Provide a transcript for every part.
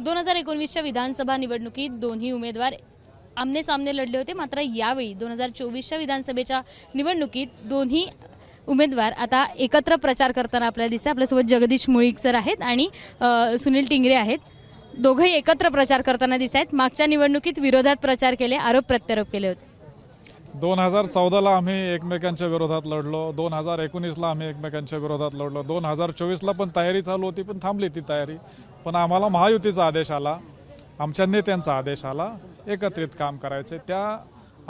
2019च्या विधानसभा निवडणुकीत दोन्ही उमेदवार आमने सामने लढले होते। मात्र यावेळी 2024च्या विधानसभेच्या निवडणुकीत दोन्ही उमेदवार आता एकत्र प्रचार करताना आपल्याला दिसते। आपल्यासोबत जगदीश मुळीक सर आहेत आणि सुनील टिंगरे आहेत। दोघेही एकत्र प्रचार करताना दिसत आहेत। मागच्या निवडणुकीत विरोधात प्रचार केले, आरोप प्रत्यारोप केले होते। 2014ला आम्ही एकमेकांच्या विरोधात लढलो, 2019ला आम्ही एकमेकांच्या विरोधात लढलो, 2024ला पण तयारी चालू होती पण थांबली ती तयारी। पण आम्हाला महायुतीचा आदेश आला, आमच्या नेत्यांचा आदेश आला, एकत्रित काम करायचे। त्या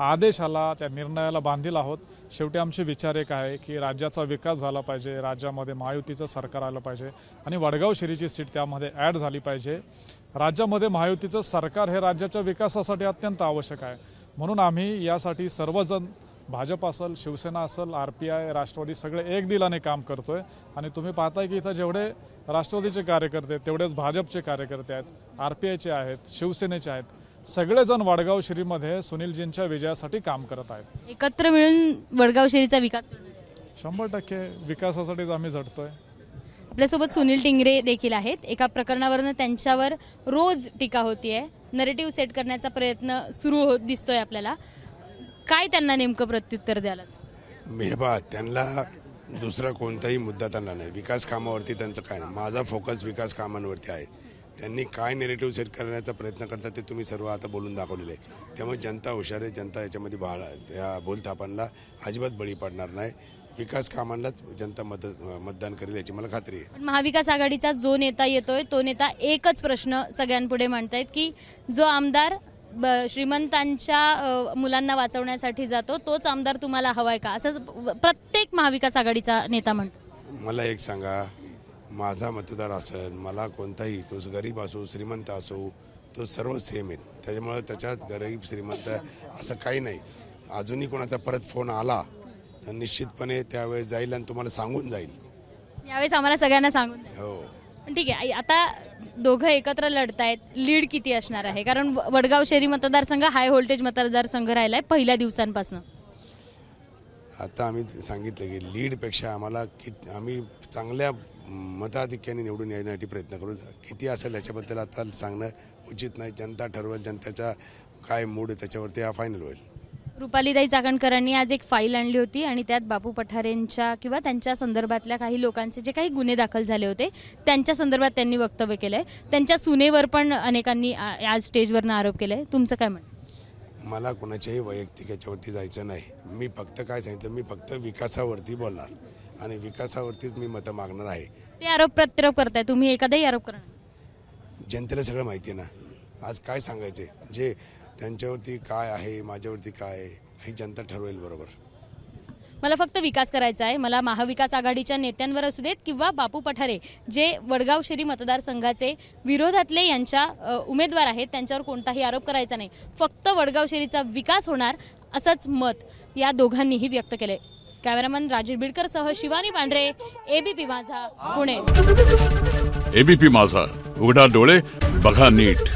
आदेशाला, त्या निर्णयाला बांधील आहोत। शेवटी आमचे विचार एक आहे की राज्याचा विकास झाला पाहिजे, राज्यामध्ये महायुतीचं सरकार आलं पाहिजे आणि वडगाव शिरीची सीट त्यामध्ये ॲड झाली पाहिजे। राज्यामध्ये महायुतीचं सरकार हे राज्याच्या विकासासाठी अत्यंत आवश्यक आहे। म्हणून आम्ही यासाठी सर्वजण, भाजप असेल, शिवसेना असेल, RPI, राष्ट्रवादी सगळे एक दिलाने काम करतोय। आणि तुम्ही पाहताय की इथं जेवढे राष्ट्रवादीचे कार्यकर्ते तेवढेच भाजपचे कार्यकर्ते आहेत, RPIचे आहेत, शिवसेनेचे आहेत। सगळेजण वडगाव शिरीमध्ये सुनीलजींच्या विजयासाठी काम करत आहेत। एकत्र मिळून वडगाव शिरीचा विकास करणार 100% विकासासाठीच आम्ही झटतोय। आपल्यासोबत सुनील टिंगरे देखील आहेत। एका प्रकरणावरून त्यांच्यावर रोज टीका होतीये, नरेटिव्ह सेट करण्याचा प्रयत्न सुरू दिसतोय आपल्याला। काय त्यांना नेमकं प्रत्युत्तर द्याल? त्यांना दुसरा कोणताही मुद्दा त्यांना नाही, विकास कामावरती त्यांचं काय नाही। माझा फोकस विकास कामांवरती आहे। त्यांनी काय नेरेटिव्ह सेट करण्याचा प्रयत्न करतात ते तुम्ही सर्व आता बोलून दाखवलेले आहे। त्यामुळे जनता हुशार आहे, जनता याच्यामध्ये या बोलथापांना अजिबात बळी पडणार नाही। विकास कामांनाच जनता मतदान करेल याची मला खात्री आहे। महाविकास आघाडीचा जो नेता येतोय तो नेता एकच प्रश्न सगळ्यांपुढे मांडतायत की जो आमदार श्रीमंतांच्या मुलांना वाचवण्यासाठी जातो तोच आमदार तुम्हाला हवाय का, असं प्रत्येक महाविकास आघाडीचा नेता म्हणतो। मला एक सांगा, माझा मतदार असेल, मला कोणताही, तो गरीब असो श्रीमंत असो, तो सर्व सेम आहेत। त्याच्यामुळे त्याच्यात गरीब श्रीमंत असं काही नाही। अजूनही कोणाचा परत फोन आला तर निश्चितपणे त्यावेळेस जाईल आणि तुम्हाला सांगून जाईल। यावेळेस आम्हाला सगळ्यांना सांगून हो ठीक आहे। आता दोघं एकत्र लढतायत, लीड किती असणार आहे? कारण वडगाव शहरी मतदारसंघ हाय व्होल्टेज मतदारसंघ राहिलाय पहिल्या दिवसांपासून। आता आम्ही सांगितलं की लीडपेक्षा आम्हाला आम्ही चांगल्या मताधिक्याने निवडून येण्यासाठी प्रयत्न करू। किती असेल याच्याबद्दल आता सांगणं उचित नाही। जनता ठरवेल, जनतेचा काय मूड आहे त्याच्यावरती हा फायनल होईल। रुपालीताई चाकणकरांनी आज एक फाईल आणली होती आणि त्यात बापू पठारेंच्या किंवा त्यांच्या संदर्भातल्या काही लोकांचे जे काही गुन्हे दाखल झाले होते त्यांच्या संदर्भात त्यांनी वक्तव्य केलंय। त्यांच्या सुनेवर पण अनेकांनी आज स्टेजवरनं आरोप केले। तुमचं काय म्हणणं? मला कोणाच्याही वैयक्तिक याच्यावरती जायचं नाही। मी फक्त काय सांगितलं, मी फक्त विकासावरती बोलणार आणि विकासावरतीच मी मतं मागणार आहे। ते आरोप प्रत्यारोप करताय, तुम्ही एखादाही आरोप करणार? जनतेला सगळं माहिती आहे ना। आज काय सांगायचे, जे त्यांच्यावरती काय आहे, माझ्यावरती काय आहे, ही जनता ठरवेल बरोबर। मला फक्त विकास करायचा आहे। मला महाविकास आघाडीच्या नेत्यांवर असू देत किंवा बापू पठारे जे वडगाव शहरी मतदारसंघाचे विरोधातले यांच्या उमेदवार आहेत त्यांच्यावर कोणताही आरोप करायचा नाही। फक्त वडगाव शहरीचा विकास होणार असंच मत या दोघांनीही व्यक्त केले। कॅमेरामन राजेश बिडकर सह शिवानी पांढरे, ABP माझा, पुणे। ABP माझा, उघडा डोळे बघा नीट।